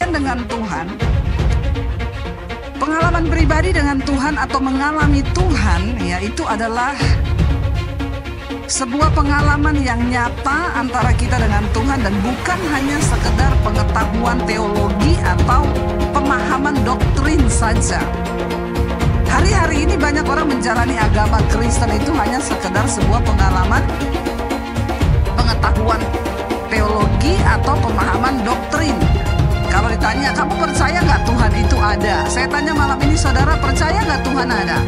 demikian dengan Tuhan. Pengalaman pribadi dengan Tuhan atau mengalami Tuhan, ya, itu adalah sebuah pengalaman yang nyata antara kita dengan Tuhan dan bukan hanya sekedar pengetahuan teologi atau pemahaman doktrin saja. Hari-hari ini banyak orang menjalani agama Kristen itu hanya sekedar sebuah pengalaman pengetahuan teologi atau pemahaman doktrin. Kalau ditanya, kamu percaya nggak Tuhan itu ada? Saya tanya malam ini, saudara percaya nggak Tuhan ada?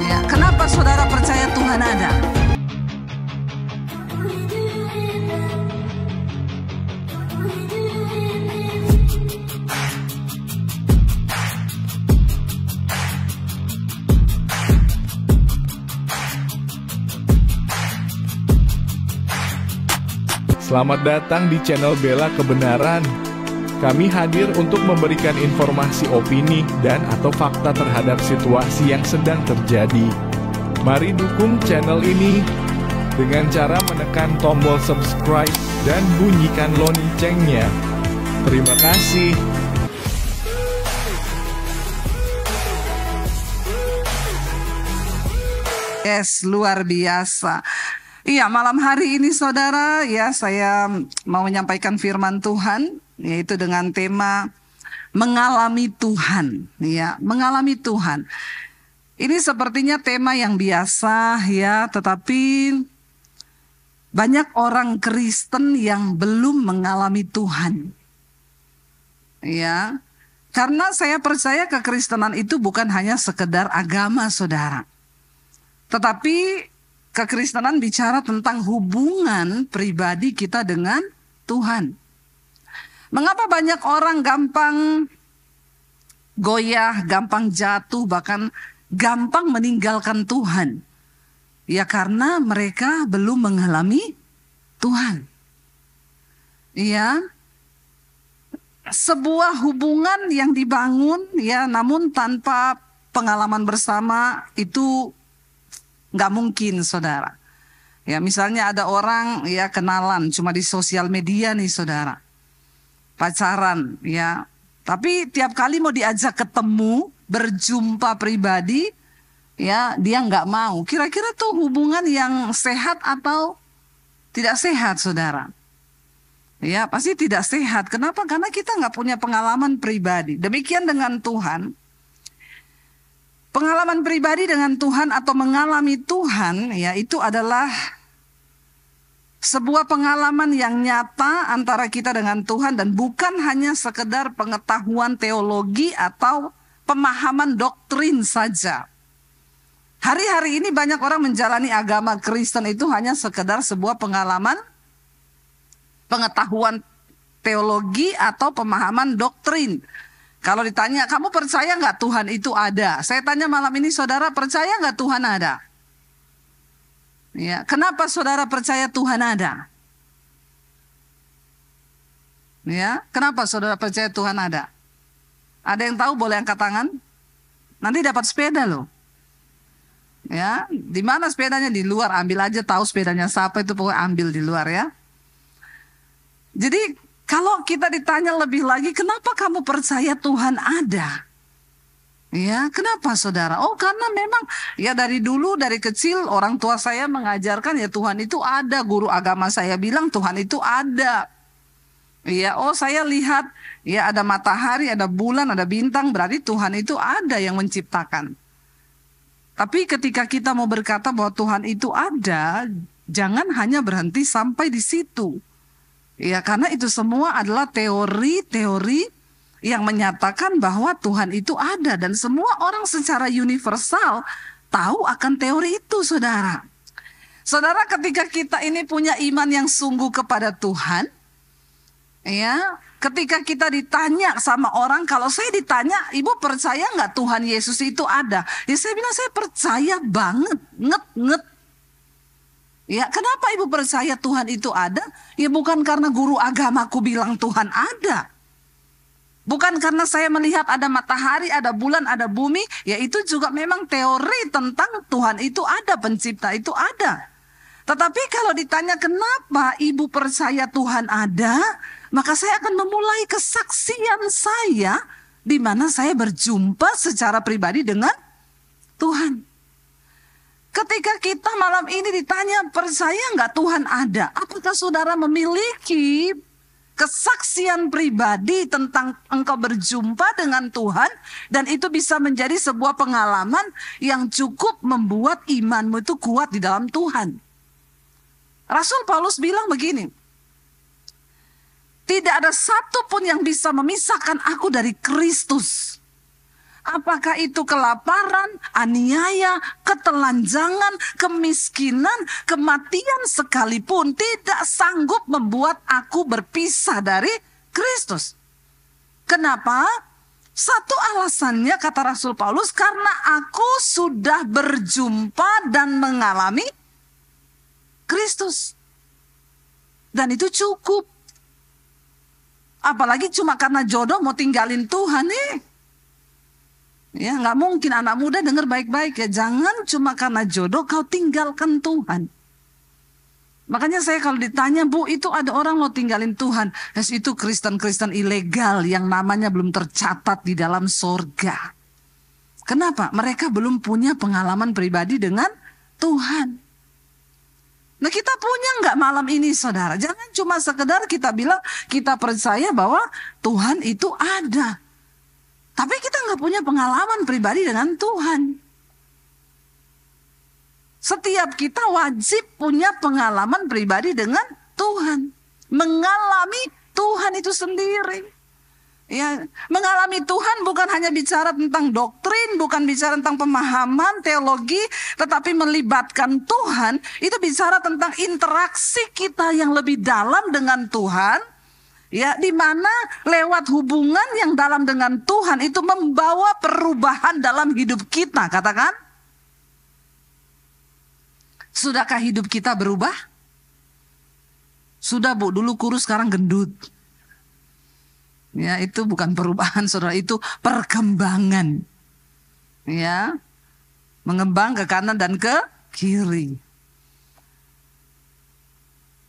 Ya, kenapa saudara percaya Tuhan ada? Selamat datang di channel Bela Kebenaran. Kami hadir untuk memberikan informasi opini dan atau fakta terhadap situasi yang sedang terjadi. Mari dukung channel ini dengan cara menekan tombol subscribe dan bunyikan loncengnya. Terima kasih. Yes, luar biasa. Iya, malam hari ini saudara, ya, saya mau menyampaikan firman Tuhan, yaitu dengan tema mengalami Tuhan, ya, mengalami Tuhan. Ini sepertinya tema yang biasa, ya, tetapi banyak orang Kristen yang belum mengalami Tuhan, ya, karena saya percaya kekristenan itu bukan hanya sekedar agama, saudara, tetapi kekristenan bicara tentang hubungan pribadi kita dengan Tuhan. Mengapa banyak orang gampang goyah, gampang jatuh, bahkan gampang meninggalkan Tuhan? Ya, karena mereka belum mengalami Tuhan. Ya, sebuah hubungan yang dibangun, ya, namun tanpa pengalaman bersama itu nggak mungkin, saudara. Ya, misalnya ada orang, ya, kenalan cuma di sosial media nih, saudara, pacaran, ya, tapi tiap kali mau diajak ketemu, berjumpa pribadi, ya, dia nggak mau. Kira-kira tuh hubungan yang sehat atau tidak sehat, saudara? Ya, pasti tidak sehat. Kenapa? Karena kita nggak punya pengalaman pribadi. Demikian dengan Tuhan. Pengalaman pribadi dengan Tuhan atau mengalami Tuhan, ya, itu adalah sebuah pengalaman yang nyata antara kita dengan Tuhan dan bukan hanya sekedar pengetahuan teologi atau pemahaman doktrin saja. Hari-hari ini banyak orang menjalani agama Kristen itu hanya sekedar sebuah pengalaman pengetahuan teologi atau pemahaman doktrin. Kalau ditanya, kamu percaya nggak Tuhan itu ada? Saya tanya malam ini, saudara percaya nggak Tuhan ada? Ya, kenapa saudara percaya Tuhan ada? Ya, kenapa saudara percaya Tuhan ada? Ada yang tahu boleh angkat tangan? Nanti dapat sepeda loh. Ya, di mana sepedanya? Di luar, ambil aja, tahu sepedanya siapa itu, pokoknya ambil di luar, ya. Jadi kalau kita ditanya lebih lagi, kenapa kamu percaya Tuhan ada? Ya, kenapa saudara? Oh, karena memang ya dari dulu, dari kecil orang tua saya mengajarkan ya Tuhan itu ada. Guru agama saya bilang Tuhan itu ada. Ya, oh saya lihat ya ada matahari, ada bulan, ada bintang, berarti Tuhan itu ada yang menciptakan. Tapi ketika kita mau berkata bahwa Tuhan itu ada, jangan hanya berhenti sampai di situ. Ya, karena itu semua adalah teori-teori yang menyatakan bahwa Tuhan itu ada. Dan semua orang secara universal tahu akan teori itu, saudara. Saudara, ketika kita ini punya iman yang sungguh kepada Tuhan, ya, ketika kita ditanya sama orang, kalau saya ditanya, ibu percaya nggak Tuhan Yesus itu ada? Ya saya bilang, saya percaya banget, nget. Ya, kenapa ibu percaya Tuhan itu ada? Ya bukan karena guru agamaku bilang Tuhan ada. Bukan karena saya melihat ada matahari, ada bulan, ada bumi. Ya itu juga memang teori tentang Tuhan itu ada, pencipta itu ada. Tetapi kalau ditanya kenapa ibu percaya Tuhan ada? maka saya akan memulai kesaksian saya di mana saya berjumpa secara pribadi dengan Tuhan. Ketika kita malam ini ditanya, percaya nggak Tuhan ada? Apakah saudara memiliki kesaksian pribadi tentang engkau berjumpa dengan Tuhan, dan itu bisa menjadi sebuah pengalaman yang cukup membuat imanmu itu kuat di dalam Tuhan? Rasul Paulus bilang begini, tidak ada satu pun yang bisa memisahkan aku dari Kristus. Apakah itu kelaparan, aniaya, ketelanjangan, kemiskinan, kematian sekalipun tidak sanggup membuat aku berpisah dari Kristus. Kenapa? Satu alasannya kata Rasul Paulus, karena aku sudah berjumpa dan mengalami Kristus. Dan itu cukup. Apalagi cuma karena jodoh mau tinggalin Tuhan nih. Ya, nggak mungkin. Anak muda dengar baik-baik ya. Jangan cuma karena jodoh kau tinggalkan Tuhan. Makanya saya kalau ditanya, Bu, itu ada orang mau tinggalin Tuhan. Itu Kristen-Kristen ilegal yang namanya belum tercatat di dalam sorga. Kenapa? Mereka belum punya pengalaman pribadi dengan Tuhan. Nah, kita punya nggak malam ini, saudara? Jangan cuma sekedar kita bilang kita percaya bahwa Tuhan itu ada. Tapi kita nggak punya pengalaman pribadi dengan Tuhan. Setiap kita wajib punya pengalaman pribadi dengan Tuhan. Mengalami Tuhan itu sendiri. Ya, mengalami Tuhan bukan hanya bicara tentang doktrin, bukan bicara tentang pemahaman teologi, tetapi melibatkan Tuhan, itu bicara tentang interaksi kita yang lebih dalam dengan Tuhan. Ya, di mana lewat hubungan yang dalam dengan Tuhan itu membawa perubahan dalam hidup kita, katakan. Sudahkah hidup kita berubah? Sudah, Bu, dulu kurus sekarang gendut. Ya, itu bukan perubahan, saudara, itu perkembangan. Ya, mengembang ke kanan dan ke kiri.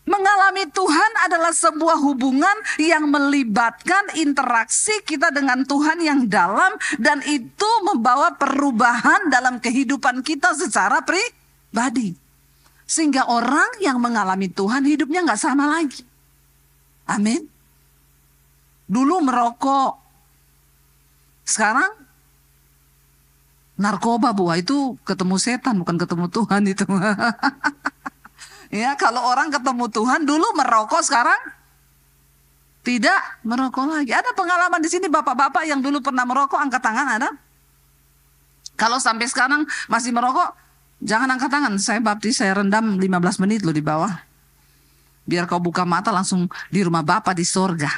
Mengalami Tuhan adalah sebuah hubungan yang melibatkan interaksi kita dengan Tuhan yang dalam, dan itu membawa perubahan dalam kehidupan kita secara pribadi. Sehingga orang yang mengalami Tuhan hidupnya nggak sama lagi. Amin. Dulu merokok, sekarang narkoba, Bu. Itu ketemu setan, bukan ketemu Tuhan itu. Ya, kalau orang ketemu Tuhan, dulu merokok, sekarang tidak merokok lagi. Ada pengalaman di sini bapak-bapak yang dulu pernah merokok, angkat tangan ada? Kalau sampai sekarang masih merokok, jangan angkat tangan. Saya baptis, saya rendam 15 menit loh di bawah. Biar kau buka mata langsung di rumah Bapak di sorga.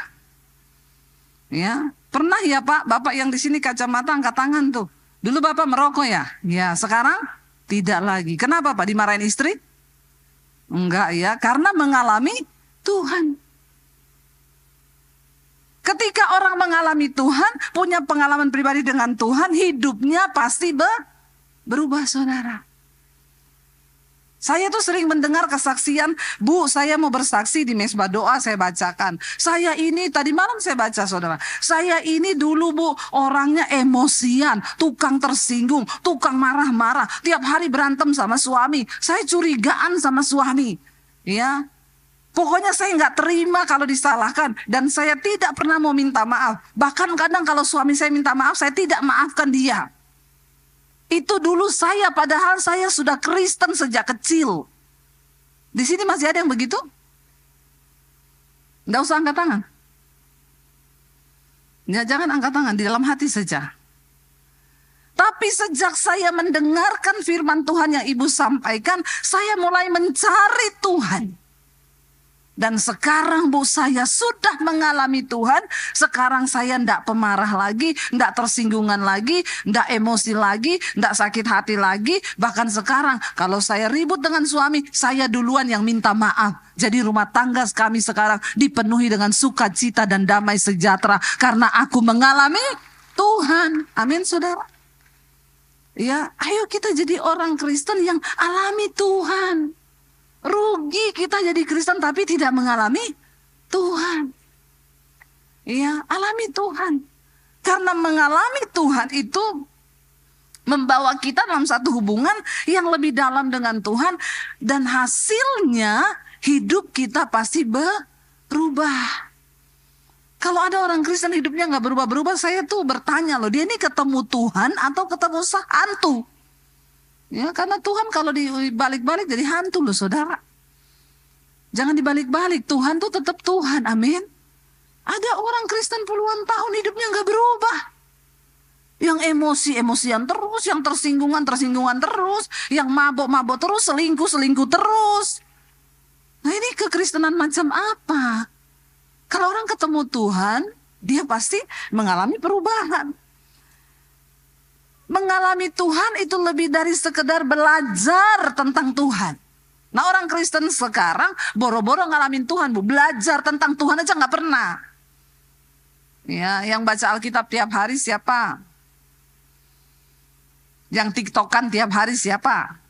Ya, pernah ya Pak, Bapak yang di sini kacamata angkat tangan tuh. Dulu Bapak merokok ya? Ya, sekarang tidak lagi. Kenapa Pak? Dimarahin istri? Enggak ya, karena mengalami Tuhan. Ketika orang mengalami Tuhan, punya pengalaman pribadi dengan Tuhan, hidupnya pasti berubah, saudara. Saya tuh sering mendengar kesaksian, Bu, saya mau bersaksi di mesbah doa, saya bacakan. Saya ini, tadi malam saya baca, saudara. Saya ini dulu, Bu, orangnya emosian, tukang tersinggung, tukang marah-marah. Tiap hari berantem sama suami. Saya curigaan sama suami. Ya, pokoknya saya nggak terima kalau disalahkan. Dan saya tidak pernah mau minta maaf. Bahkan kadang kalau suami saya minta maaf, saya tidak maafkan dia. Itu dulu saya, padahal saya sudah Kristen sejak kecil. Di sini masih ada yang begitu? Nggak usah angkat tangan. Ya, jangan angkat tangan, di dalam hati saja. Tapi sejak saya mendengarkan firman Tuhan yang Ibu sampaikan, saya mulai mencari Tuhan. Dan sekarang, Bu, saya sudah mengalami Tuhan. Sekarang saya tidak pemarah lagi, tidak tersinggungan lagi, tidak emosi lagi, tidak sakit hati lagi. Bahkan sekarang kalau saya ribut dengan suami, saya duluan yang minta maaf. Jadi rumah tangga kami sekarang dipenuhi dengan sukacita dan damai sejahtera. Karena aku mengalami Tuhan. Amin, saudara. Ya, ayo kita jadi orang Kristen yang alami Tuhan. Rugi kita jadi Kristen tapi tidak mengalami Tuhan. Ya, alami Tuhan. Karena mengalami Tuhan itu membawa kita dalam satu hubungan yang lebih dalam dengan Tuhan. Dan hasilnya hidup kita pasti berubah. Kalau ada orang Kristen hidupnya nggak berubah-berubah, saya tuh bertanya loh, dia ini ketemu Tuhan atau ketemu hantu? Ya, karena Tuhan kalau dibalik-balik jadi hantu loh saudara. Jangan dibalik-balik, Tuhan tuh tetap Tuhan, amin. Ada orang Kristen puluhan tahun hidupnya nggak berubah. Yang emosi-emosian terus, yang tersinggungan terus, yang mabok-mabok terus, selingkuh terus. Nah ini kekristenan macam apa? Kalau orang ketemu Tuhan, dia pasti mengalami perubahan. Mengalami Tuhan itu lebih dari sekedar belajar tentang Tuhan. Nah orang Kristen sekarang boro-boro ngalamin Tuhan, Bu. Belajar tentang Tuhan aja nggak pernah. Ya, yang baca Alkitab tiap hari siapa? Yang TikTokan tiap hari siapa?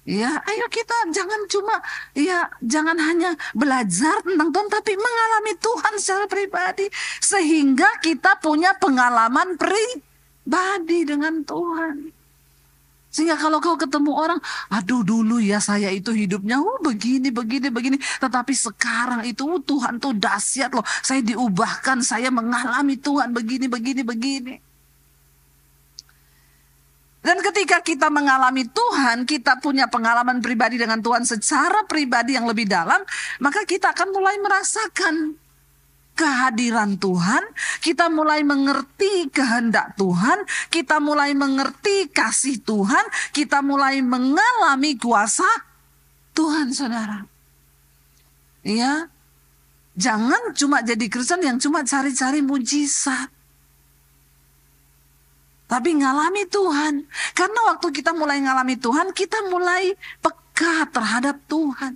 Ya, ayo kita jangan hanya belajar tentang Tuhan, tapi mengalami Tuhan secara pribadi. Sehingga kita punya pengalaman pribadi dengan Tuhan. Sehingga kalau kau ketemu orang, aduh dulu ya saya itu hidupnya begini. Tetapi sekarang itu Tuhan tuh dahsyat loh. Saya diubahkan, saya mengalami Tuhan begini. Dan ketika kita mengalami Tuhan, kita punya pengalaman pribadi dengan Tuhan secara pribadi yang lebih dalam, maka kita akan mulai merasakan kehadiran Tuhan, kita mulai mengerti kehendak Tuhan, kita mulai mengerti kasih Tuhan, kita mulai mengalami kuasa Tuhan, saudara. Ya, jangan cuma jadi Kristen yang cuma cari-cari mujizat. Tapi ngalami Tuhan. Karena waktu kita mulai ngalami Tuhan, kita mulai peka terhadap Tuhan.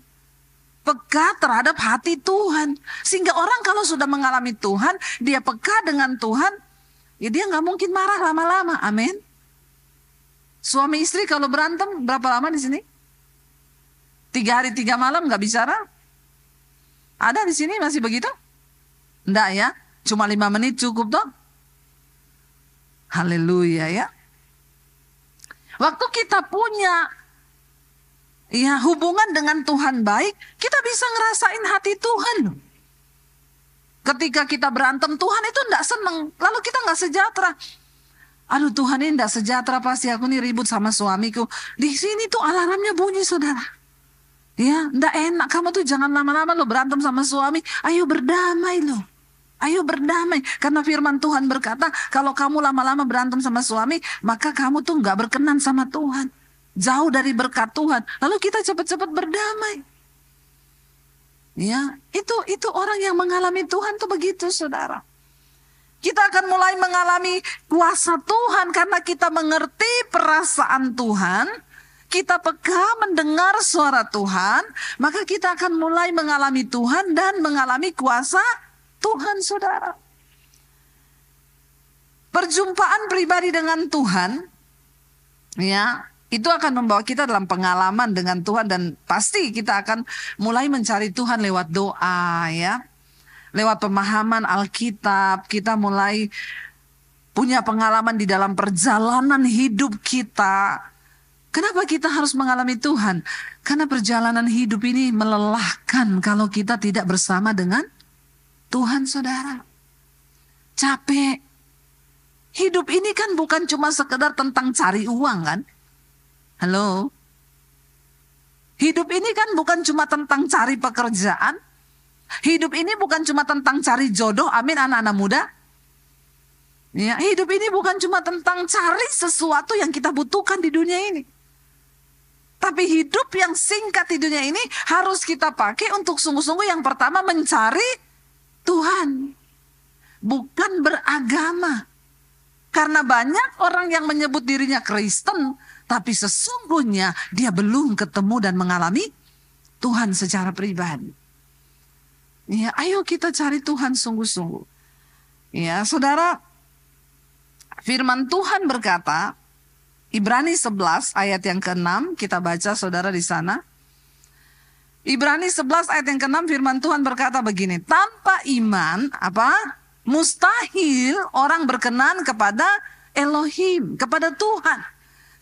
Peka terhadap hati Tuhan. Sehingga orang kalau sudah mengalami Tuhan, dia peka dengan Tuhan, ya dia nggak mungkin marah lama-lama. Amin. Suami istri kalau berantem berapa lama di sini? 3 hari 3 malam nggak bicara? Ada di sini masih begitu? Enggak ya? Cuma 5 menit cukup toh? Haleluya ya. Waktu kita punya hubungan dengan Tuhan baik, kita bisa ngerasain hati Tuhan. Ketika kita berantem, Tuhan itu enggak senang. Lalu kita enggak sejahtera. Aduh Tuhan ini enggak sejahtera, pasti aku nih ribut sama suamiku. Di sini tuh alarmnya bunyi saudara. Ya, enggak enak. Kamu tuh jangan lama-lama lo berantem sama suami. Ayo berdamai lo. Ayo berdamai. Karena firman Tuhan berkata, kalau kamu lama-lama berantem sama suami, maka kamu tuh nggak berkenan sama Tuhan. Jauh dari berkat Tuhan. Lalu kita cepat-cepat berdamai. Ya, itu orang yang mengalami Tuhan tuh begitu, saudara. Kita akan mulai mengalami kuasa Tuhan karena kita mengerti perasaan Tuhan. Kita peka mendengar suara Tuhan, maka kita akan mulai mengalami Tuhan dan mengalami kuasa Tuhan, saudara. Perjumpaan pribadi dengan Tuhan, ya, itu akan membawa kita dalam pengalaman dengan Tuhan dan pasti kita akan mulai mencari Tuhan lewat doa, ya. Lewat pemahaman Alkitab, kita mulai punya pengalaman di dalam perjalanan hidup kita. Kenapa kita harus mengalami Tuhan? Karena perjalanan hidup ini melelahkan kalau kita tidak bersama dengan Tuhan, saudara. Capek. Hidup ini kan bukan cuma sekedar tentang cari uang kan? Halo? Hidup ini kan bukan cuma tentang cari pekerjaan. Hidup ini bukan cuma tentang cari jodoh, amin anak-anak muda. Ya, hidup ini bukan cuma tentang cari sesuatu yang kita butuhkan di dunia ini. Tapi hidup yang singkat di dunia ini harus kita pakai untuk sungguh-sungguh yang pertama mencari Tuhan, bukan beragama. Karena banyak orang yang menyebut dirinya Kristen, tapi sesungguhnya dia belum ketemu dan mengalami Tuhan secara pribadi. Ya, ayo kita cari Tuhan sungguh-sungguh. Ya, saudara, firman Tuhan berkata, Ibrani 11 ayat yang ke-6, kita baca saudara di sana. Ibrani 11 ayat yang ke-6 firman Tuhan berkata begini, tanpa iman mustahil orang berkenan kepada Elohim, kepada Tuhan.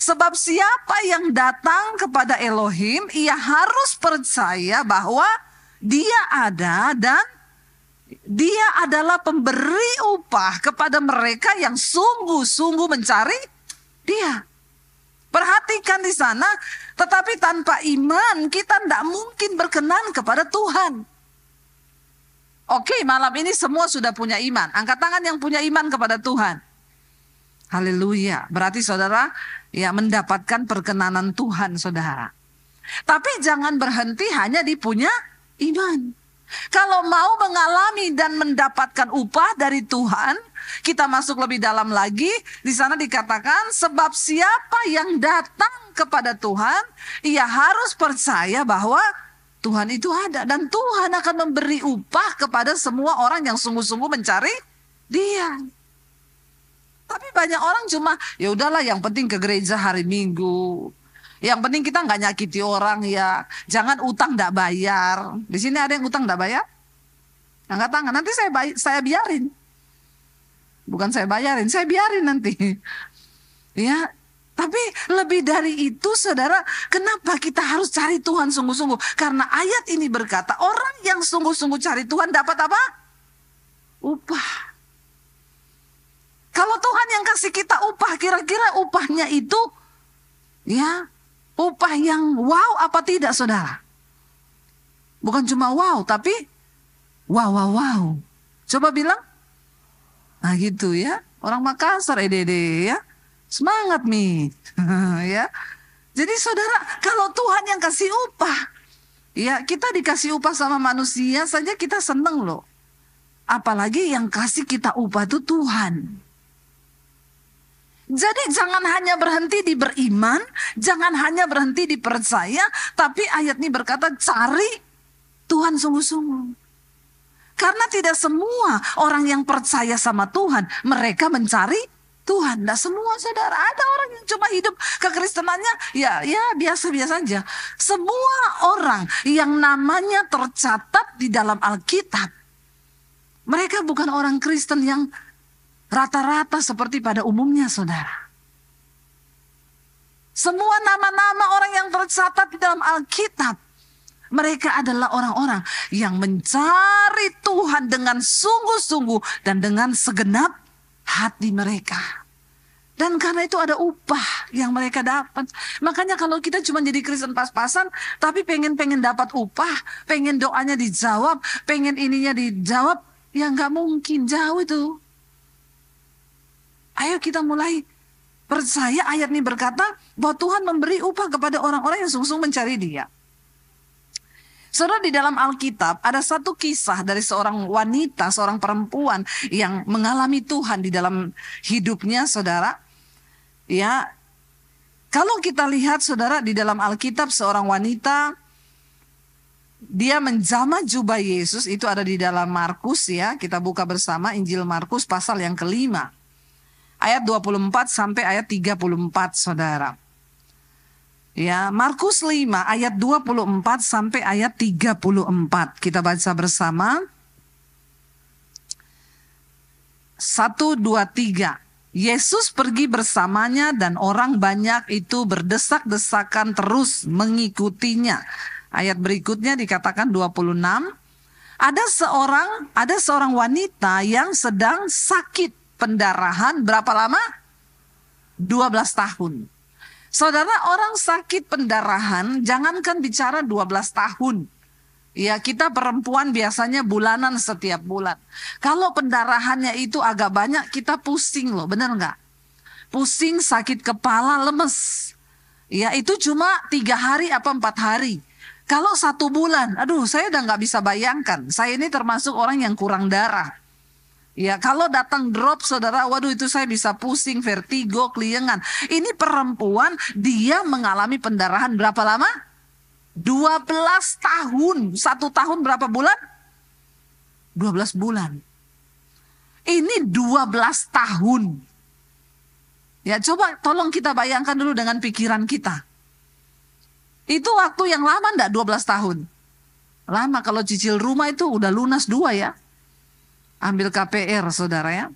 Sebab siapa yang datang kepada Elohim, ia harus percaya bahwa Dia ada dan Dia adalah pemberi upah kepada mereka yang sungguh-sungguh mencari Dia. Perhatikan di sana, tetapi tanpa iman kita tidak mungkin berkenan kepada Tuhan. Oke, malam ini semua sudah punya iman. Angkat tangan yang punya iman kepada Tuhan. Haleluya. Berarti saudara ya mendapatkan perkenanan Tuhan, saudara. Tapi jangan berhenti hanya di punya iman. Kalau mau mengalami dan mendapatkan upah dari Tuhan, kita masuk lebih dalam lagi. Di sana dikatakan, sebab siapa yang datang kepada Tuhan, ia harus percaya bahwa Tuhan itu ada. Dan Tuhan akan memberi upah kepada semua orang yang sungguh-sungguh mencari Dia. Tapi banyak orang cuma, ya udahlah yang penting ke gereja hari Minggu. Yang penting kita nggak nyakiti orang ya. Jangan utang nggak bayar. Di sini ada yang utang nggak bayar? Angkat tangan. Nanti saya biarin. Bukan saya bayarin, saya biarin nanti. Ya. Tapi lebih dari itu, saudara, kenapa kita harus cari Tuhan sungguh-sungguh? Karena ayat ini berkata, orang yang sungguh-sungguh cari Tuhan dapat apa? Upah. Kalau Tuhan yang kasih kita upah, kira-kira upahnya itu, ya, upah yang wow apa tidak, saudara? Bukan cuma wow, tapi wow. Coba bilang. Nah gitu ya. Orang Makassar EDD ya. Semangat Mi. Ya. Jadi saudara, kalau Tuhan yang kasih upah, ya kita dikasih upah sama manusia saja kita seneng loh. Apalagi yang kasih kita upah itu Tuhan. Jadi jangan hanya berhenti di beriman, jangan hanya berhenti di percaya, tapi ayat ini berkata cari Tuhan sungguh-sungguh. Karena tidak semua orang yang percaya sama Tuhan, mereka mencari Tuhan. Tidak semua, saudara. Ada orang yang cuma hidup kekristenannya, ya biasa-biasa aja. Semua orang yang namanya tercatat di dalam Alkitab, mereka bukan orang Kristen yang rata-rata seperti pada umumnya, saudara. Semua nama-nama orang yang tercatat di dalam Alkitab, mereka adalah orang-orang yang mencari Tuhan dengan sungguh-sungguh dan dengan segenap hati mereka. Dan karena itu ada upah yang mereka dapat. Makanya kalau kita cuma jadi Kristen pas-pasan, tapi pengen dapat upah, pengen doanya dijawab, pengen ininya dijawab, ya nggak mungkin, jauh itu. Ayo kita mulai percaya. Ayat ini berkata bahwa Tuhan memberi upah kepada orang-orang yang sungguh-sungguh mencari Dia. Saudara, di dalam Alkitab ada satu kisah dari seorang wanita, seorang perempuan yang mengalami Tuhan di dalam hidupnya, saudara. Ya, kalau kita lihat, saudara, di dalam Alkitab seorang wanita, dia menjamah jubah Yesus, itu ada di dalam Markus ya. Kita buka bersama Injil Markus pasal yang ke-5. Ayat 24 sampai ayat 34, saudara. Ya, Markus 5 ayat 24 sampai ayat 34. Kita baca bersama. 1, 2, 3. Yesus pergi bersamanya dan orang banyak itu berdesak-desakan terus mengikutinya. Ayat berikutnya dikatakan 26. Ada seorang wanita yang sedang sakit pendarahan berapa lama? 12 tahun. Saudara, orang sakit pendarahan jangankan bicara 12 tahun. Ya, kita perempuan biasanya bulanan setiap bulan. Kalau pendarahannya itu agak banyak, kita pusing loh, benar nggak? Pusing, sakit kepala, lemes. Ya, itu cuma 3 hari apa 4 hari. Kalau 1 bulan, aduh saya udah nggak bisa bayangkan. Saya ini termasuk orang yang kurang darah. Ya, kalau datang drop, saudara, waduh itu saya bisa pusing, vertigo, keliengan. Ini perempuan, dia mengalami pendarahan berapa lama? 12 tahun. 1 tahun berapa bulan? 12 bulan. Ini 12 tahun. Ya, coba tolong kita bayangkan dulu dengan pikiran kita. Itu waktu yang lama enggak 12 tahun? Lama kalau cicil rumah itu udah lunas 2 ya. Ambil KPR saudara ya.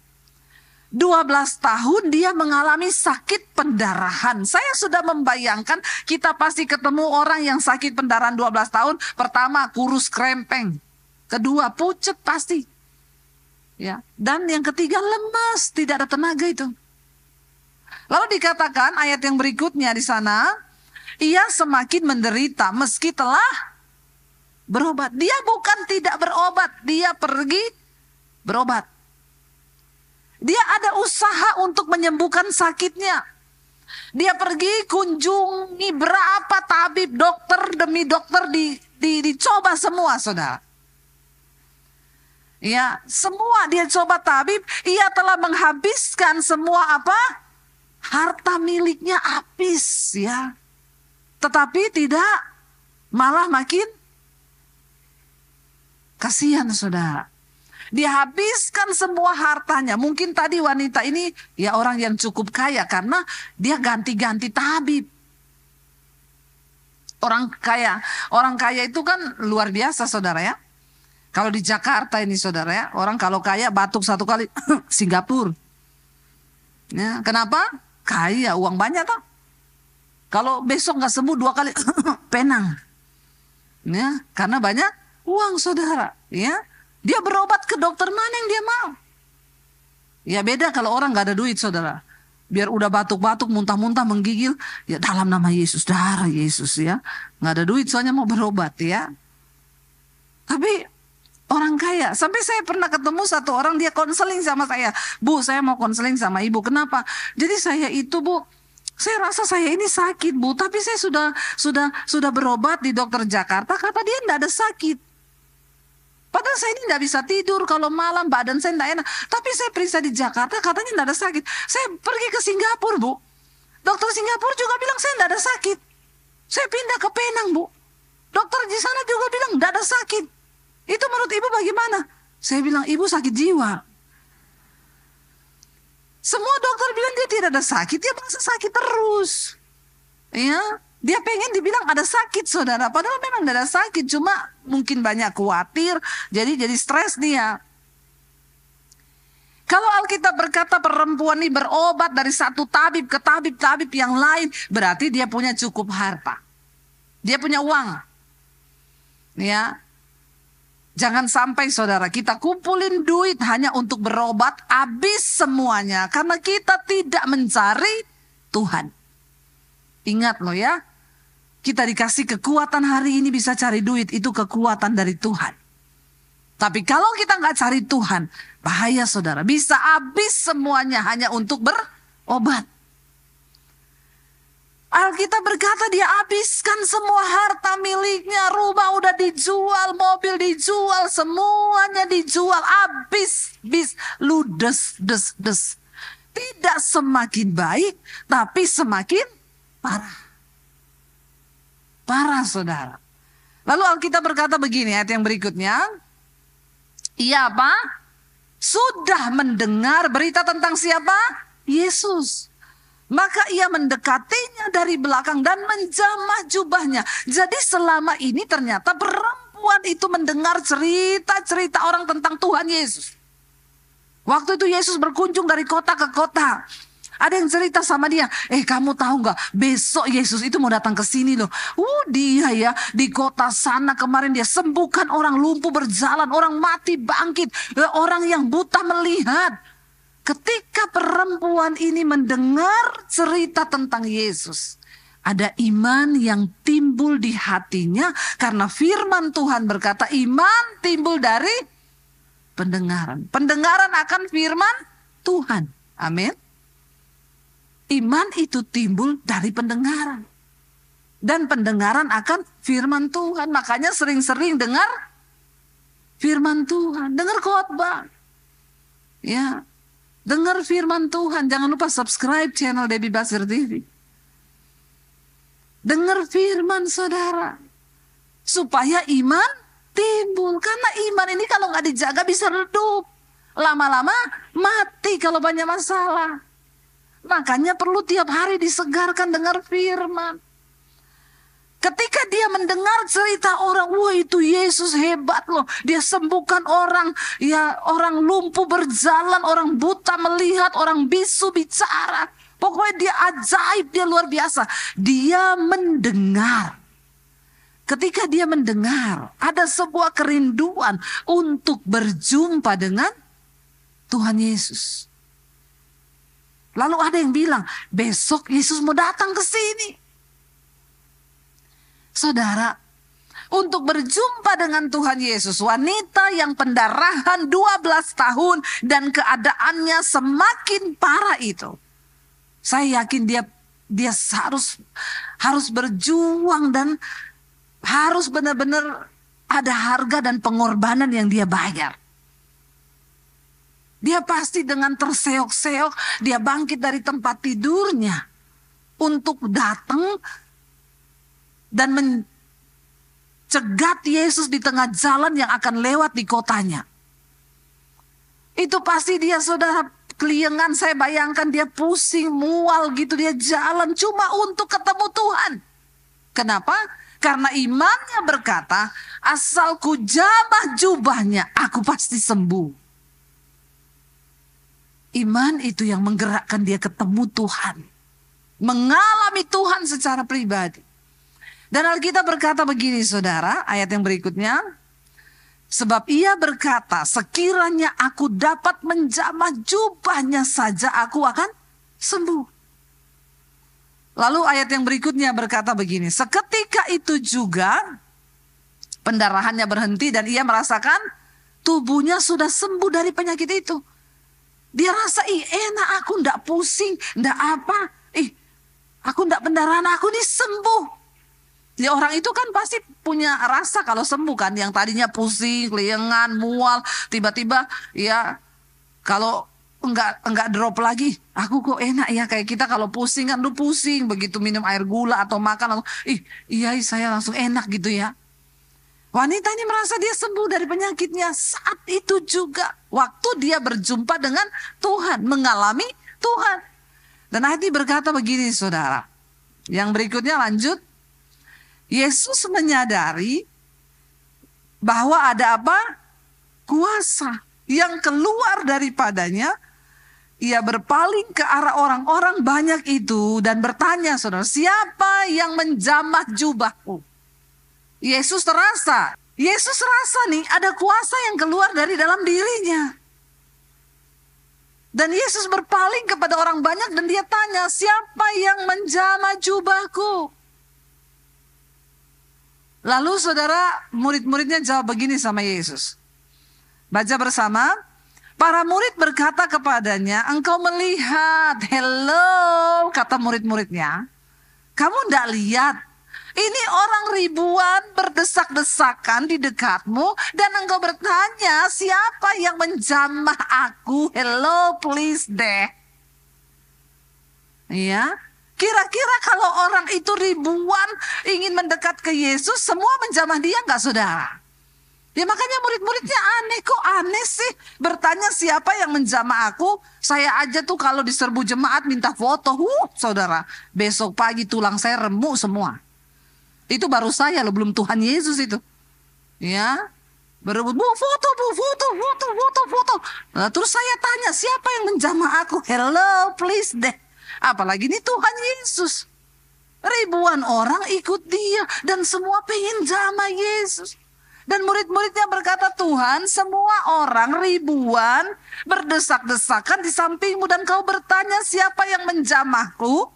12 tahun dia mengalami sakit pendarahan. Saya sudah membayangkan kita pasti ketemu orang yang sakit pendarahan 12 tahun. Pertama kurus krempeng. Kedua pucet pasti. Ya. Dan yang ketiga lemas, tidak ada tenaga itu. Lalu dikatakan ayat yang berikutnya di sana, ia semakin menderita meski telah berobat. Dia bukan tidak berobat, dia pergi berobat. Dia ada usaha untuk menyembuhkan sakitnya. Dia pergi kunjungi berapa tabib, dokter demi dokter, dicoba semua saudara. Ya, semua dia coba tabib, ia telah menghabiskan semua apa? Harta miliknya habis ya. Tetapi tidak, malah makin kasihan saudara. Dia habiskan semua hartanya. Mungkin tadi wanita ini ya orang yang cukup kaya karena dia ganti-ganti tabib. Orang kaya itu kan luar biasa saudara ya. Kalau di Jakarta ini saudara ya, orang kalau kaya batuk 1 kali Singapura. Ya, kenapa? Kaya, uang banyak toh. Kalau besok nggak sembuh 2 kali Penang. Ya, karena banyak uang saudara. Ya, dia berobat ke dokter mana yang dia mau. Ya beda kalau orang nggak ada duit saudara. Biar udah batuk-batuk, muntah-muntah, menggigil, ya dalam nama Yesus, darah Yesus ya. Nggak ada duit soalnya mau berobat ya. Tapi orang kaya, sampai saya pernah ketemu satu orang dia konseling sama saya. Bu, saya mau konseling sama ibu. Kenapa? Jadi saya itu bu, saya rasa saya ini sakit bu, tapi saya sudah berobat di dokter Jakarta, kata dia tidak ada sakit. Padahal saya ini tidak bisa tidur kalau malam, badan saya tidak enak. Tapi saya periksa di Jakarta, katanya tidak ada sakit. Saya pergi ke Singapura bu, dokter Singapura juga bilang saya tidak ada sakit. Saya pindah ke Penang bu, dokter di sana juga bilang tidak ada sakit. Itu menurut ibu bagaimana? Saya bilang ibu sakit jiwa. Semua dokter bilang dia tidak ada sakit, dia merasa sakit terus. Ya, dia pengen dibilang ada sakit saudara, padahal memang tidak ada sakit, cuma mungkin banyak khawatir, jadi stres dia. Kalau Alkitab berkata perempuan ini berobat dari satu tabib ke tabib yang lain, berarti dia punya cukup harta. Dia punya uang. Ya. Jangan sampai saudara kita kumpulin duit hanya untuk berobat, habis semuanya karena kita tidak mencari Tuhan. Ingat loh ya, kita dikasih kekuatan hari ini bisa cari duit, itu kekuatan dari Tuhan. Tapi kalau kita nggak cari Tuhan, bahaya saudara, bisa habis semuanya hanya untuk berobat. Alkitab berkata dia habiskan semua harta miliknya, rumah udah dijual, mobil dijual, semuanya dijual, habis, ludes, des. Tidak semakin baik, tapi semakin parah. Parah saudara. Lalu Alkitab berkata begini, ayat yang berikutnya. Ia apa? Sudah mendengar berita tentang siapa? Yesus. Maka ia mendekatinya dari belakang dan menjamah jubahnya. Jadi selama ini ternyata perempuan itu mendengar cerita-cerita orang tentang Tuhan Yesus. Waktu itu Yesus berkunjung dari kota ke kota. Ada yang cerita sama dia, kamu tahu nggak? Besok Yesus itu mau datang ke sini loh. Dia ya di kota sana kemarin dia sembuhkan orang lumpuh berjalan, orang mati bangkit, orang yang buta melihat. Ketika perempuan ini mendengar cerita tentang Yesus, ada iman yang timbul di hatinya karena firman Tuhan berkata iman timbul dari pendengaran. Pendengaran akan firman Tuhan. Amin. Iman itu timbul dari pendengaran. Dan pendengaran akan firman Tuhan. Makanya sering-sering dengar firman Tuhan. Dengar khotbah. Ya. Dengar firman Tuhan. Jangan lupa subscribe channel Debbie Basir TV. Dengar firman saudara. Supaya iman timbul. Karena iman ini kalau nggak dijaga bisa redup. Lama-lama mati kalau banyak masalah. Makanya perlu tiap hari disegarkan dengar firman. Ketika dia mendengar cerita orang, wah itu Yesus hebat loh. Dia sembuhkan orang, ya orang lumpuh berjalan, orang buta melihat, orang bisu bicara. Pokoknya dia ajaib, dia luar biasa. Dia mendengar. Ketika dia mendengar, ada sebuah kerinduan untuk berjumpa dengan Tuhan Yesus. Lalu ada yang bilang, besok Yesus mau datang ke sini. Saudara, untuk berjumpa dengan Tuhan Yesus, wanita yang pendarahan 12 tahun dan keadaannya semakin parah itu, saya yakin dia harus berjuang dan harus benar-benar ada harga dan pengorbanan yang dia bayar. Dia pasti dengan terseok-seok, dia bangkit dari tempat tidurnya untuk datang dan mencegat Yesus di tengah jalan yang akan lewat di kotanya. Itu pasti dia, saudara, keliengan. Saya bayangkan dia pusing, mual gitu, dia jalan cuma untuk ketemu Tuhan. Kenapa? Karena imannya berkata, asal ku jamah jubahnya, aku pasti sembuh. Iman itu yang menggerakkan dia ketemu Tuhan, mengalami Tuhan secara pribadi. Dan Alkitab berkata begini, saudara, ayat yang berikutnya. Sebab ia berkata, sekiranya aku dapat menjamah jubahnya saja, aku akan sembuh. Lalu ayat yang berikutnya berkata begini, seketika itu juga pendarahannya berhenti dan ia merasakan tubuhnya sudah sembuh dari penyakit itu. Dia rasa, enak, aku ndak pusing, ndak apa, aku ndak pendarahan, aku ini sembuh. Ya orang itu kan pasti punya rasa kalau sembuh kan, yang tadinya pusing, keliengan, mual, tiba-tiba ya kalau enggak drop lagi, aku kok enak ya. Kayak kita kalau pusing kan, lu pusing begitu minum air gula atau makan langsung, iya saya langsung enak gitu ya. Wanita ini merasa dia sembuh dari penyakitnya. Saat itu juga waktu dia berjumpa dengan Tuhan, mengalami Tuhan. Dan ayat ini berkata begini, saudara. Yang berikutnya lanjut. Yesus menyadari bahwa ada apa? Kuasa yang keluar daripadanya. Ia berpaling ke arah orang-orang banyak itu dan bertanya, saudara, siapa yang menjamah jubahku? Yesus rasa nih ada kuasa yang keluar dari dalam dirinya. Dan Yesus berpaling kepada orang banyak dan dia tanya, siapa yang menjamah jubahku? Lalu saudara, murid-muridnya jawab begini sama Yesus. Baca bersama. Para murid berkata kepadanya, engkau melihat. Hello, kata murid-muridnya. Kamu tidak lihat? Ini orang ribuan berdesak-desakan di dekatmu. Dan engkau bertanya, siapa yang menjamah aku? Hello, please deh. Ya. Kira-kira kalau orang itu ribuan ingin mendekat ke Yesus, semua menjamah dia enggak, saudara? Ya makanya murid-muridnya aneh, kok aneh sih bertanya siapa yang menjamah aku? Saya aja tuh kalau diserbu jemaat minta foto, saudara, besok pagi tulang saya remuk semua. Itu baru saya loh, belum Tuhan Yesus itu. Ya, berebut, foto. Nah, terus saya tanya, siapa yang menjamah aku? Hello, please deh. Apalagi ini Tuhan Yesus. Ribuan orang ikut dia dan semua pengen jamah Yesus. Dan murid-muridnya berkata, Tuhan, semua orang ribuan berdesak-desakan di sampingmu dan kau bertanya siapa yang menjamahku?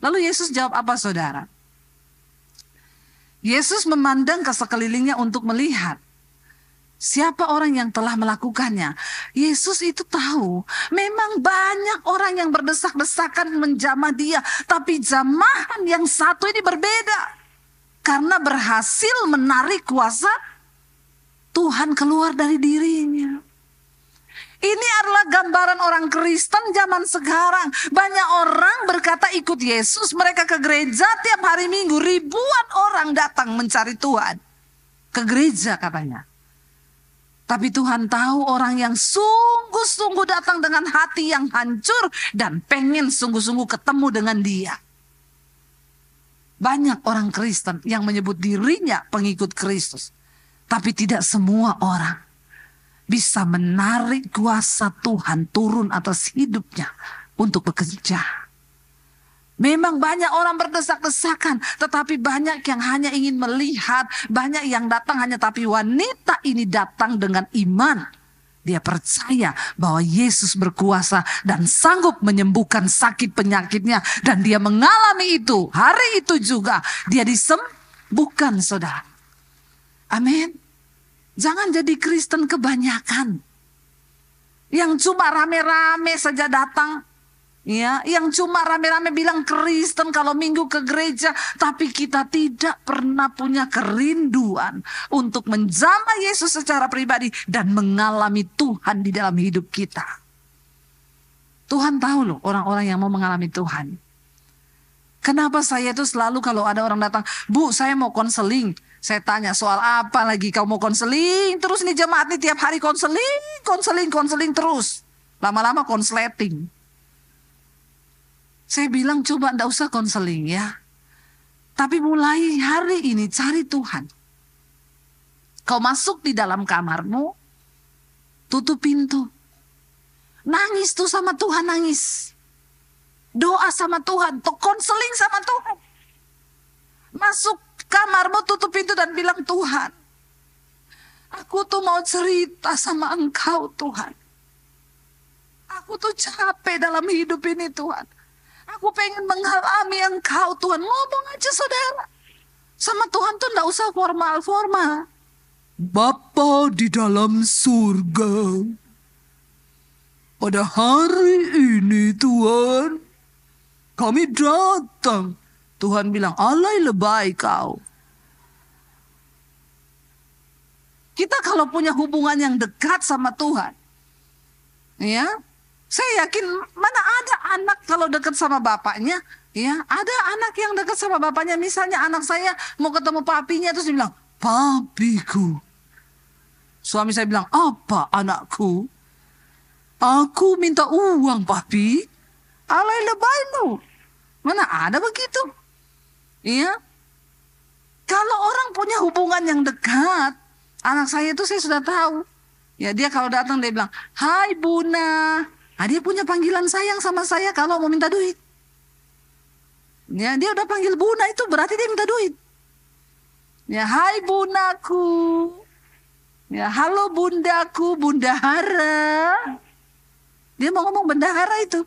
Lalu Yesus jawab apa, saudara? Yesus memandang ke sekelilingnya untuk melihat siapa orang yang telah melakukannya. Yesus itu tahu memang banyak orang yang berdesak-desakan menjamah dia. Tapi jamahan yang satu ini berbeda. Karena berhasil menarik kuasa Tuhan keluar dari dirinya. Ini adalah gambaran orang Kristen zaman sekarang. Banyak orang berkata ikut Yesus. Mereka ke gereja tiap hari Minggu. Ribuan orang datang mencari Tuhan. Ke gereja katanya. Tapi Tuhan tahu orang yang sungguh-sungguh datang dengan hati yang hancur dan pengen sungguh-sungguh ketemu dengan Dia. Banyak orang Kristen yang menyebut dirinya pengikut Kristus. Tapi tidak semua orang bisa menarik kuasa Tuhan turun atas hidupnya untuk bekerja. Memang banyak orang berdesak-desakan, tetapi banyak yang hanya ingin melihat, banyak yang datang hanya, tapi wanita ini datang dengan iman. Dia percaya bahwa Yesus berkuasa dan sanggup menyembuhkan sakit penyakitnya. Dan dia mengalami itu. Hari itu juga dia disembuhkan, saudara. Amin. Jangan jadi Kristen kebanyakan. Yang cuma rame-rame saja datang. Ya, yang cuma rame-rame bilang Kristen kalau minggu ke gereja, tapi kita tidak pernah punya kerinduan untuk menjamah Yesus secara pribadi dan mengalami Tuhan di dalam hidup kita. Tuhan tahu loh orang-orang yang mau mengalami Tuhan. Kenapa saya itu selalu kalau ada orang datang, Bu, saya mau konseling. Saya tanya, soal apa lagi kau mau konseling? Terus nih jemaat nih tiap hari konseling terus. Lama-lama konsleting. Saya bilang coba enggak usah konseling ya. Tapi mulai hari ini cari Tuhan. Kau masuk di dalam kamarmu, tutup pintu. Nangis tuh sama Tuhan, nangis. Doa sama Tuhan, konseling sama Tuhan. Masuk kamarmu, tutup pintu dan bilang, Tuhan, aku tuh mau cerita sama Engkau Tuhan. Aku tuh capek dalam hidup ini Tuhan. Aku pengen mengalami Engkau Tuhan. Ngomong aja saudara. Sama Tuhan tuh enggak usah formal-formal. Bapa di dalam surga. Pada hari ini Tuhan, kami datang. Tuhan bilang, alai lebay kau. Kita kalau punya hubungan yang dekat sama Tuhan. Ya, saya yakin mana ada anak kalau dekat sama bapaknya, ya ada anak yang dekat sama bapaknya. Misalnya anak saya mau ketemu papinya terus dia bilang, papiku. Suami saya bilang, apa anakku? Aku minta uang papi. Alay lebay lu. Mana ada begitu? Iya. Kalau orang punya hubungan yang dekat, anak saya itu saya sudah tahu. Ya dia kalau datang dia bilang, hai Buna. Nah, dia punya panggilan sayang sama saya kalau mau minta duit. Ya, dia udah panggil Buna itu berarti dia minta duit. Ya, hai Bunaku. Ya, halo Bundaku, Bundahara. Dia mau ngomong bendahara itu.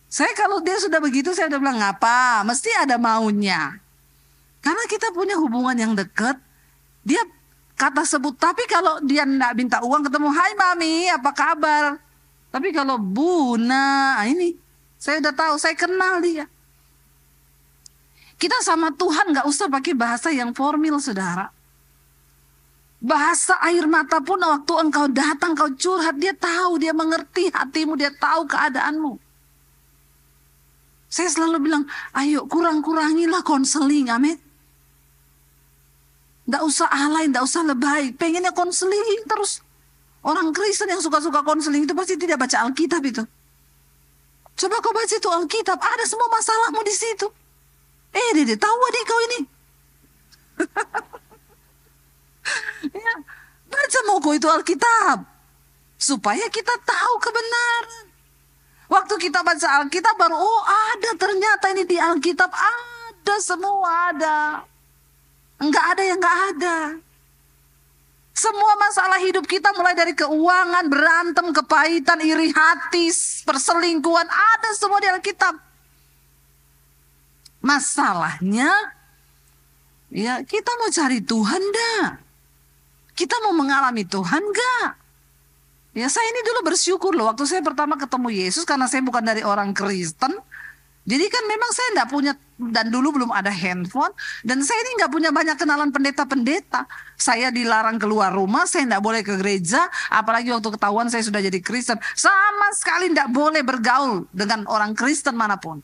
Saya kalau dia sudah begitu saya udah bilang ngapa? Mesti ada maunya. Karena kita punya hubungan yang dekat, dia kata sebut. Tapi kalau dia enggak minta uang ketemu, hai Mami, apa kabar? Tapi kalau Buna, ini saya udah tahu, saya kenal dia. Kita sama Tuhan nggak usah pakai bahasa yang formal, saudara. Bahasa air mata pun waktu engkau datang, kau curhat, dia tahu, dia mengerti hatimu, dia tahu keadaanmu. Saya selalu bilang, ayo kurang-kurangilah konseling, amin. Nggak usah alay, nggak usah lebay, pengennya konseling terus. Orang Kristen yang suka-suka konseling itu pasti tidak baca Alkitab itu. Coba kau baca itu Alkitab, ada semua masalahmu di situ. Dede, tahu adik kau ini? Ya, baca mau kau itu Alkitab. Supaya kita tahu kebenaran. Waktu kita baca Alkitab baru, oh ada ternyata ini di Alkitab. Ada semua ada. Enggak ada yang enggak ada. Semua masalah hidup kita mulai dari keuangan, berantem, kepahitan, iri hati, perselingkuhan, ada semua di Alkitab. Masalahnya, ya kita mau cari Tuhan enggak? Kita mau mengalami Tuhan enggak? Ya saya ini dulu bersyukur loh, waktu saya pertama ketemu Yesus karena saya bukan dari orang Kristen. Jadi kan memang saya enggak punya, dan dulu belum ada handphone, dan saya ini enggak punya banyak kenalan pendeta-pendeta. Saya dilarang keluar rumah, saya enggak boleh ke gereja, apalagi waktu ketahuan saya sudah jadi Kristen. Sama sekali enggak boleh bergaul dengan orang Kristen manapun.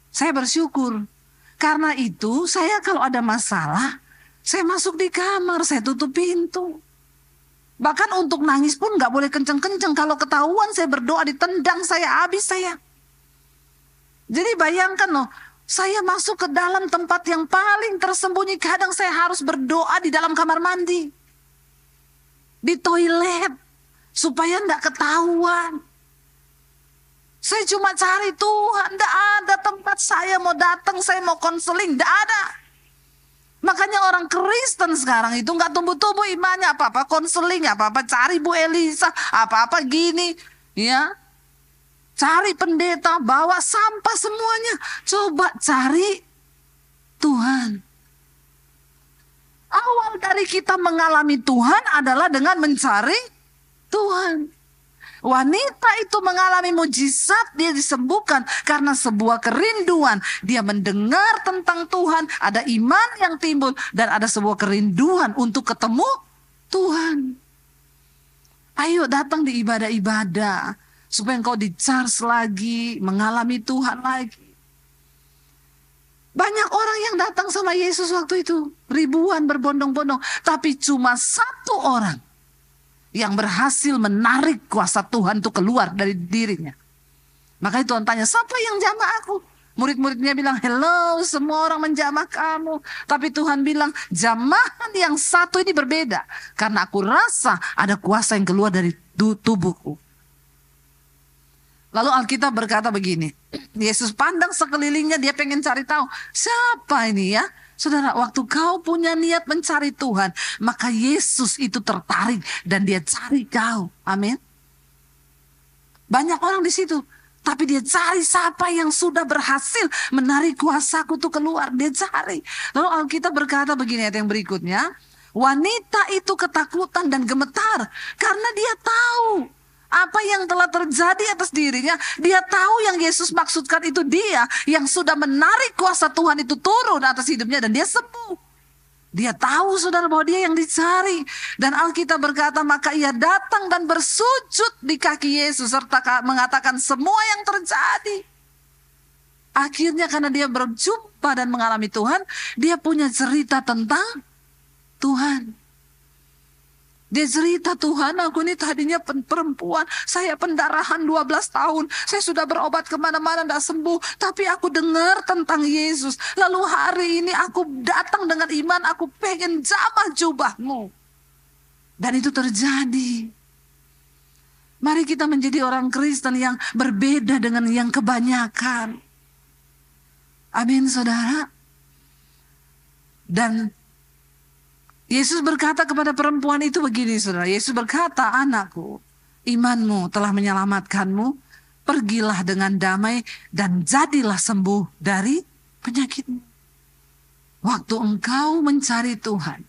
Saya bersyukur. Karena itu saya kalau ada masalah, saya masuk di kamar, saya tutup pintu. Bahkan untuk nangis pun enggak boleh kenceng-kenceng. Kalau ketahuan saya berdoa ditendang, saya habis saya. Jadi bayangkan loh, Saya masuk ke dalam tempat yang paling tersembunyi. Kadang saya harus berdoa di dalam kamar mandi, di toilet, supaya tidak ketahuan. Saya cuma cari Tuhan. Tidak ada tempat saya mau datang, saya mau konseling. Tidak ada. Makanya orang Kristen sekarang itu nggak tumbuh-tumbuh imannya. Apa-apa konseling, apa-apa cari Bu Elisa, apa-apa gini. Ya, cari pendeta, bawa sampah semuanya. Coba cari Tuhan. Awal dari kita mengalami Tuhan adalah dengan mencari Tuhan. Wanita itu mengalami mujizat, dia disembuhkan karena sebuah kerinduan. Dia mendengar tentang Tuhan, ada iman yang timbul, dan ada sebuah kerinduan untuk ketemu Tuhan. Ayo datang di ibadah-ibadah, supaya engkau di-charge lagi, mengalami Tuhan lagi. Banyak orang yang datang sama Yesus waktu itu, ribuan berbondong-bondong, tapi cuma satu orang yang berhasil menarik kuasa Tuhan itu keluar dari dirinya. Makanya Tuhan tanya, siapa yang jamah aku? Murid-muridnya bilang, hello, semua orang menjamah kamu. Tapi Tuhan bilang, jamahan yang satu ini berbeda. Karena aku rasa ada kuasa yang keluar dari tubuhku. Lalu Alkitab berkata begini, Yesus pandang sekelilingnya, dia pengen cari tahu, siapa ini ya? Saudara, waktu kau punya niat mencari Tuhan, maka Yesus itu tertarik dan dia cari kau. Amin. Banyak orang di situ, tapi dia cari siapa yang sudah berhasil menarik kuasaku itu keluar. Dia cari. Lalu Alkitab berkata begini ayat yang berikutnya, wanita itu ketakutan dan gemetar karena dia tahu apa yang telah terjadi atas dirinya. Dia tahu yang Yesus maksudkan itu dia yang sudah menarik kuasa Tuhan itu turun atas hidupnya dan dia sembuh. Dia tahu saudara bahwa dia yang dicari. Dan Alkitab berkata maka ia datang dan bersujud di kaki Yesus serta mengatakan semua yang terjadi. Akhirnya karena dia berjumpa dan mengalami Tuhan, dia punya cerita tentang Tuhan. Dia cerita, Tuhan, aku ini tadinya perempuan, saya pendarahan 12 tahun, saya sudah berobat kemana-mana tidak sembuh, tapi aku dengar tentang Yesus. Lalu hari ini aku datang dengan iman, aku pengen jamah jubahmu. Dan itu terjadi. Mari kita menjadi orang Kristen yang berbeda dengan yang kebanyakan. Amin, saudara. Dan Yesus berkata kepada perempuan itu begini, saudara. Yesus berkata, anakku, imanmu telah menyelamatkanmu. Pergilah dengan damai dan jadilah sembuh dari penyakitmu. Waktu engkau mencari Tuhan,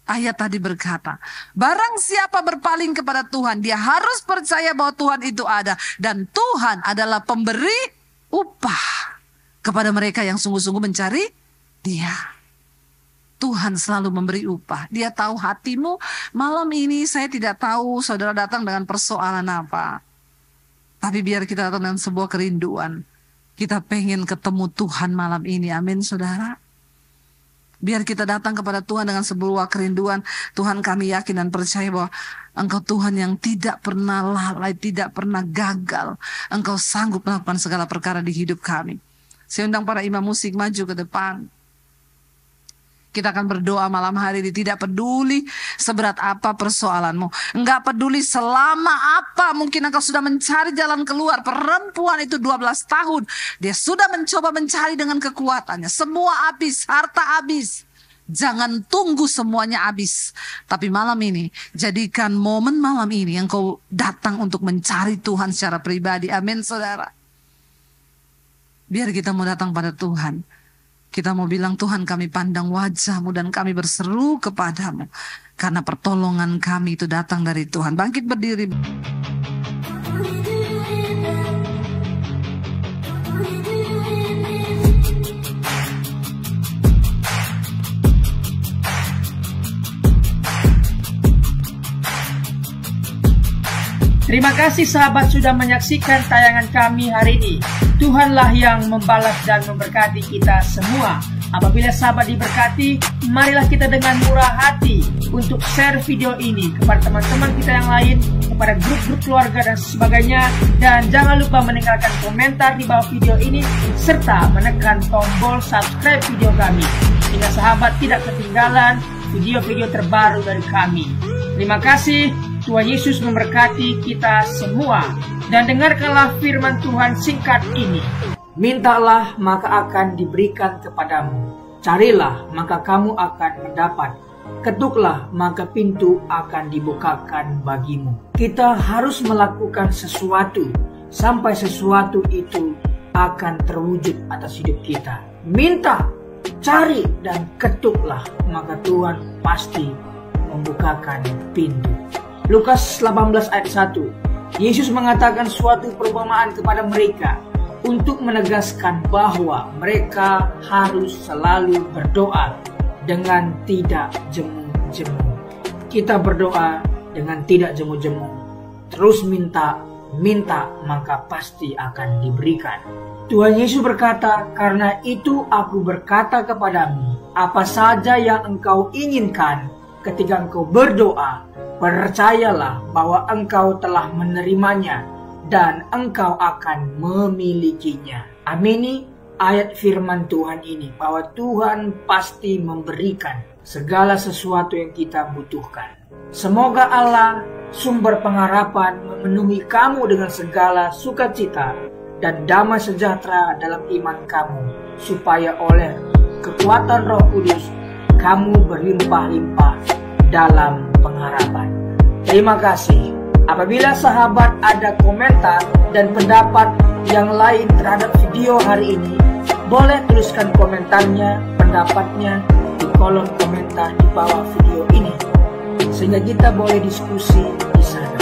ayat tadi berkata, barang siapa berpaling kepada Tuhan, dia harus percaya bahwa Tuhan itu ada. Dan Tuhan adalah pemberi upah kepada mereka yang sungguh-sungguh mencari Dia. Tuhan selalu memberi upah. Dia tahu hatimu. Malam ini saya tidak tahu saudara datang dengan persoalan apa. Tapi biar kita datang dengan sebuah kerinduan. Kita pengen ketemu Tuhan malam ini. Amin saudara. Biar kita datang kepada Tuhan dengan sebuah kerinduan. Tuhan, kami yakin dan percaya bahwa Engkau Tuhan yang tidak pernah lalai, tidak pernah gagal. Engkau sanggup melakukan segala perkara di hidup kami. Saya undang para imam musik maju ke depan. Kita akan berdoa malam hari ini. Tidak peduli seberat apa persoalanmu. Enggak peduli selama apa mungkin engkau sudah mencari jalan keluar. Perempuan itu 12 tahun. Dia sudah mencoba mencari dengan kekuatannya. Semua habis, harta habis. Jangan tunggu semuanya habis. Tapi malam ini, jadikan momen malam ini engkau datang untuk mencari Tuhan secara pribadi. Amin saudara. Biar kita mau datang pada Tuhan. Kita mau bilang, Tuhan, kami pandang wajah-Mu dan kami berseru kepadamu. Karena pertolongan kami itu datang dari Tuhan. Bangkit berdiri. Terima kasih sahabat sudah menyaksikan tayangan kami hari ini. Tuhanlah yang membalas dan memberkati kita semua. Apabila sahabat diberkati, marilah kita dengan murah hati untuk share video ini kepada teman-teman kita yang lain, kepada grup-grup keluarga dan sebagainya. Dan jangan lupa meninggalkan komentar di bawah video ini serta menekan tombol subscribe video kami, sehingga sahabat tidak ketinggalan video-video terbaru dari kami. Terima kasih. Tuhan Yesus memberkati kita semua. Dan dengarkanlah firman Tuhan singkat ini. Mintalah maka akan diberikan kepadamu. Carilah maka kamu akan mendapat. Ketuklah maka pintu akan dibukakan bagimu. Kita harus melakukan sesuatu sampai sesuatu itu akan terwujud atas hidup kita. Minta, cari, dan ketuklah maka Tuhan pasti membukakan pintu. Lukas 18 ayat 1. Yesus mengatakan suatu perumpamaan kepada mereka untuk menegaskan bahwa mereka harus selalu berdoa dengan tidak jemu-jemu. Kita berdoa dengan tidak jemu-jemu. Terus minta maka pasti akan diberikan. Tuhan Yesus berkata, karena itu aku berkata kepadamu, apa saja yang engkau inginkan ketika engkau berdoa, percayalah bahwa engkau telah menerimanya dan engkau akan memilikinya. Amini ayat firman Tuhan ini, bahwa Tuhan pasti memberikan segala sesuatu yang kita butuhkan. Semoga Allah, sumber pengharapan, memenuhi kamu dengan segala sukacita dan damai sejahtera dalam iman kamu, supaya oleh kekuatan Roh Kudus kamu berlimpah-limpah dalam pengharapan. Terima kasih. Apabila sahabat ada komentar dan pendapat yang lain terhadap video hari ini, boleh tuliskan komentarnya, pendapatnya di kolom komentar di bawah video ini, sehingga kita boleh diskusi di sana.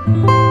you.